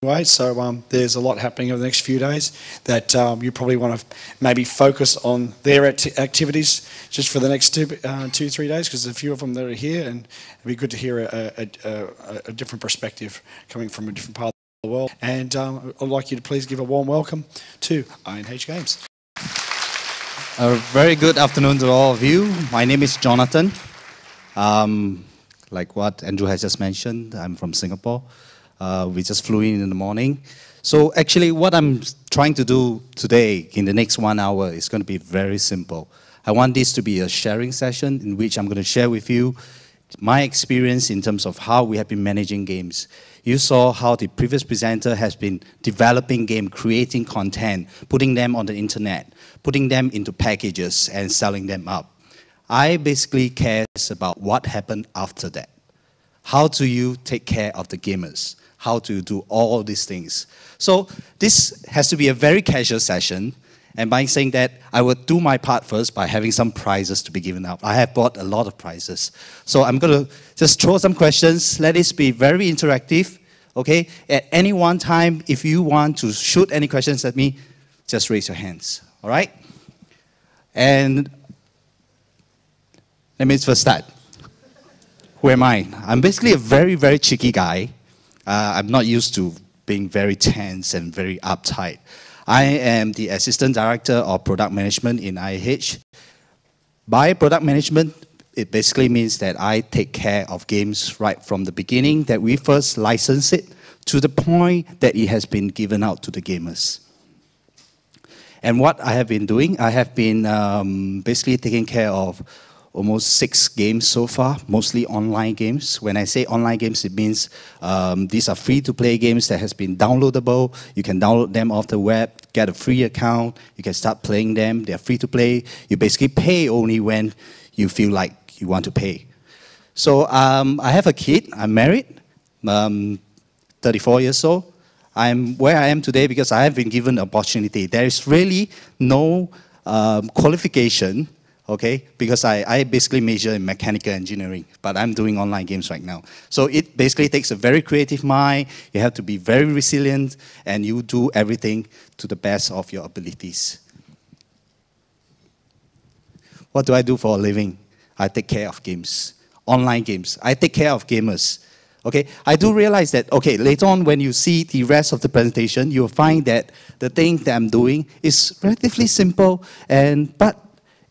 way. So there's a lot happening over the next few days that you probably want to maybe focus on their activities just for the next 2-3 days, because there's a few of them that are here, and it'd be good to hear a different perspective coming from a different part of the world. And I'd like you to please give a warm welcome to IAH Games. A very good afternoon to all of you. My name is Jonathan. Like what Andrew has just mentioned, I'm from Singapore. We just flew in the morning. So actually what I'm trying to do today in the next 1 hour is going to be very simple. I want this to be a sharing session in which I'm going to share with you my experience in terms of how we have been managing games. You saw how the previous presenter has been developing game, creating content, putting them on the internet, putting them into packages and selling them up. I basically care about what happened after that. How do you take care of the gamers? How to do all these things? So this has to be a very casual session. And by saying that, I will do my part first by having some prizes to be given out. I have bought a lot of prizes. So I'm going to just throw some questions. Let this be very interactive. Okay? At any one time, if you want to shoot any questions at me, just raise your hands. All right? And let me first start. Who am I? I'm basically a very, very cheeky guy. I'm not used to being very tense and very uptight. I am the Assistant Director of Product Management in IAH. By product management, it basically means that I take care of games right from the beginning, that we first license it, to the point that it has been given out to the gamers. And what I have been doing, I have been basically taking care of almost 6 games so far, mostly online games. When I say online games, it means these are free-to-play games that has been downloadable. You can download them off the web, get a free account, you can start playing them. They're free-to-play. You basically pay only when you feel like you want to pay. So I have a kid. I'm married, 34 years old. I'm where I am today because I have been given an opportunity. There is really no qualification, okay, because I basically major in mechanical engineering, but I'm doing online games right now. So it basically takes a very creative mind. You have to be very resilient, and you do everything to the best of your abilities. What do I do for a living? I take care of games, online games. I take care of gamers. Okay, I do realize that, okay, later on when you see the rest of the presentation, you'll find that the thing that I'm doing is relatively simple, but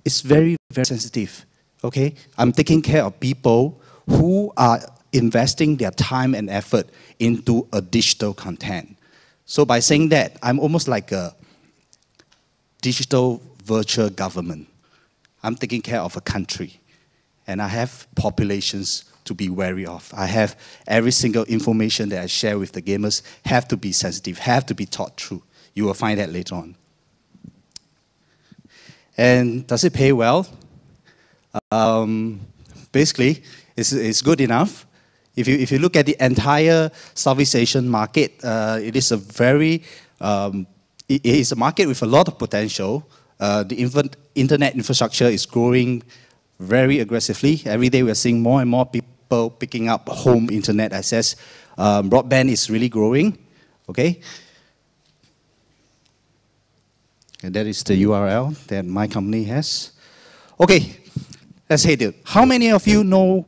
it's very, very sensitive, okay? I'm taking care of people who are investing their time and effort into a digital content. So by saying that, I'm almost like a digital virtual government. I'm taking care of a country, and I have populations to be wary of. I have every single information that I share with the gamers have to be sensitive, have to be thought through. You will find that later on. And does it pay well? Basically, it's good enough. If you look at the entire Southeast Asian market, it is a very, it is a market with a lot of potential. The internet infrastructure is growing very aggressively. Every day we're seeing more and more people picking up home internet access. Broadband is really growing, okay? And that is the URL that my company has. Okay, let's hit it. How many of you know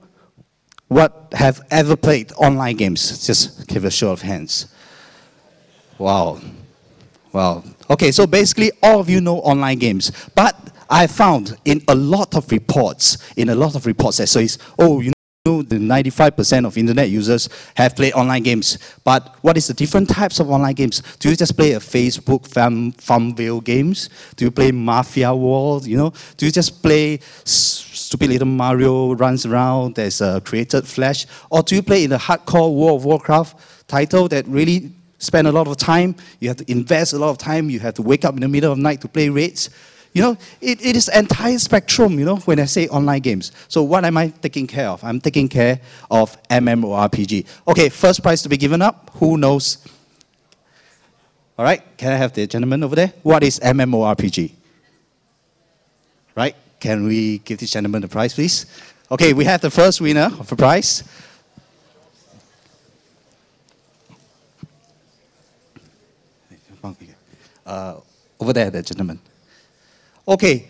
what have ever played online games? Just give a show of hands. Wow. Wow. Okay, so basically all of you know online games. But I found in a lot of reports that says, oh, you know, the 95% of internet users have played online games. But what is the different types of online games? Do you just play a Facebook Farmville games? Do you play Mafia Wars? You know? Do you just play stupid little Mario runs around that's created Flash? Or do you play in the hardcore World of Warcraft title that really spend a lot of time? You have to invest a lot of time. You have to wake up in the middle of the night to play raids. You know, it is entire spectrum, you know, when I say online games. So what am I taking care of? I'm taking care of MMORPG. Okay, first prize to be given up. Who knows? All right, can I have the gentleman over there? What is MMORPG? Right, can we give this gentleman the prize, please? Okay, we have the first winner of the prize. Over there, the gentleman. Okay,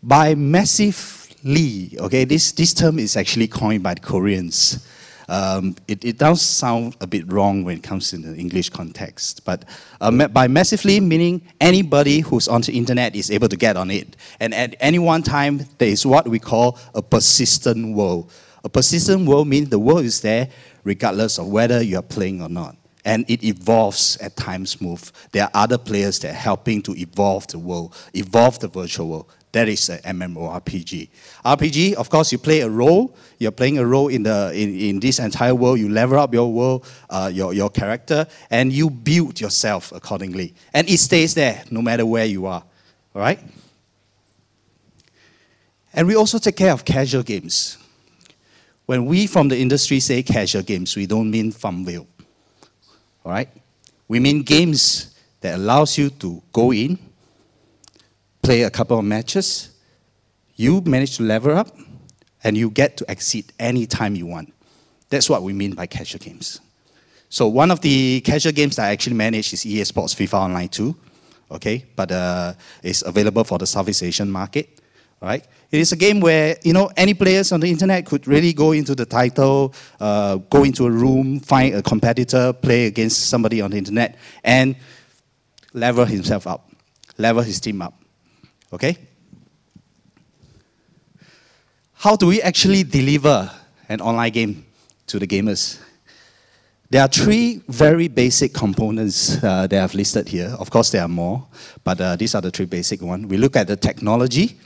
by massively, okay, this term is actually coined by the Koreans. It does sound a bit wrong when it comes in the English context, but by massively meaning anybody who's on the internet is able to get on it. And at any one time, there is what we call a persistent world. A persistent world means the world is there regardless of whether you are playing or not. And it evolves at times move. There are other players that are helping to evolve the world, evolve the virtual world. That is an MMORPG. RPG, of course, you play a role. You're playing a role in this entire world. You level up your world, your character, and you build yourself accordingly. And it stays there no matter where you are. All right? And we also take care of casual games. When we from the industry say casual games, we don't mean Farmville. All right? We mean games that allows you to go in, play a couple of matches, you manage to level up, and you get to exceed any time you want. That's what we mean by casual games. So one of the casual games that I actually manage is EA Sports FIFA Online 2, okay? But it's available for the Southeast Asian market, right? It is a game where, you know, any players on the internet could really go into the title, go into a room, find a competitor, play against somebody on the internet, and level himself up, level his team up. Okay? How do we actually deliver an online game to the gamers? There are three very basic components that I've listed here. Of course, there are more, but these are the three basic ones. We look at the technology,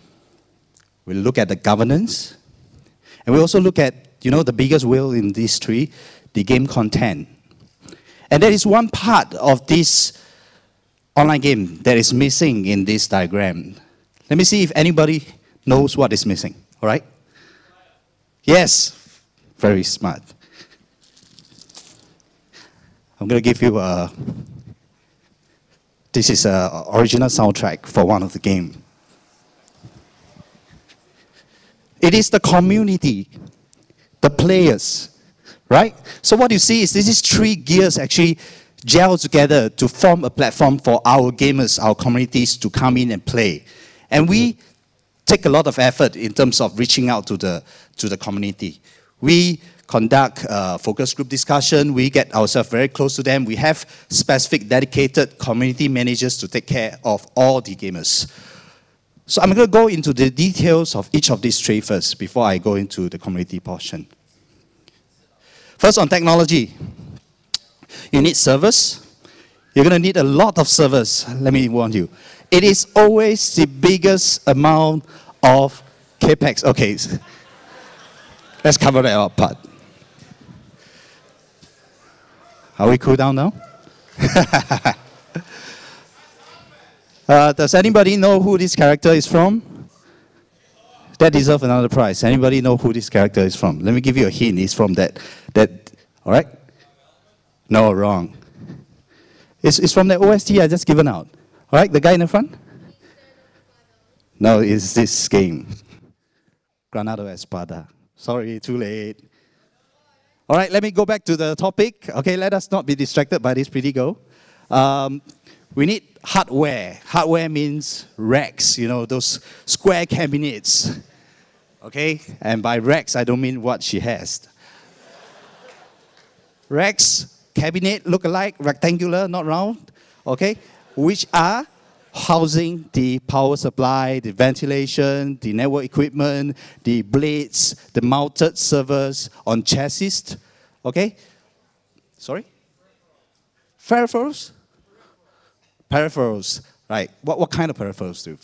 we look at the governance, and we also look at, you know, the biggest wheel in these three, the game content. And there is one part of this online game that is missing in this diagram. Let me see if anybody knows what is missing, all right? Yes, very smart. I'm going to give you this is an original soundtrack for one of the games. It is the community, the players, right? So what you see is these three gears actually gel together to form a platform for our gamers, our communities to come in and play. And we take a lot of effort in terms of reaching out to the community. We conduct focus group discussion. We get ourselves very close to them. We have specific dedicated community managers to take care of all the gamers. So I'm going to go into the details of each of these three first before I go into the community portion. First, on technology. You need servers. You're going to need a lot of servers, let me warn you. It is always the biggest amount of capex. Okay, let's cover that up part. Are we cool down now? Does anybody know who this character is from? That deserves another prize. Anybody know who this character is from? Let me give you a hint. It's from that, all right? No, wrong. It's from the OST I just given out. All right, the guy in the front? No, it's this game. Grando Espada. Sorry, too late. All right, let me go back to the topic. Okay, let us not be distracted by this pretty girl. We need hardware. Hardware means racks, you know, those square cabinets. Okay, and by racks, I don't mean what she has. Racks, cabinet, look alike, rectangular, not round, okay, which are housing the power supply, the ventilation, the network equipment, the blades, the mounted servers on chassis, okay? Sorry? Peripherals? Peripherals, right. What kind of peripherals do you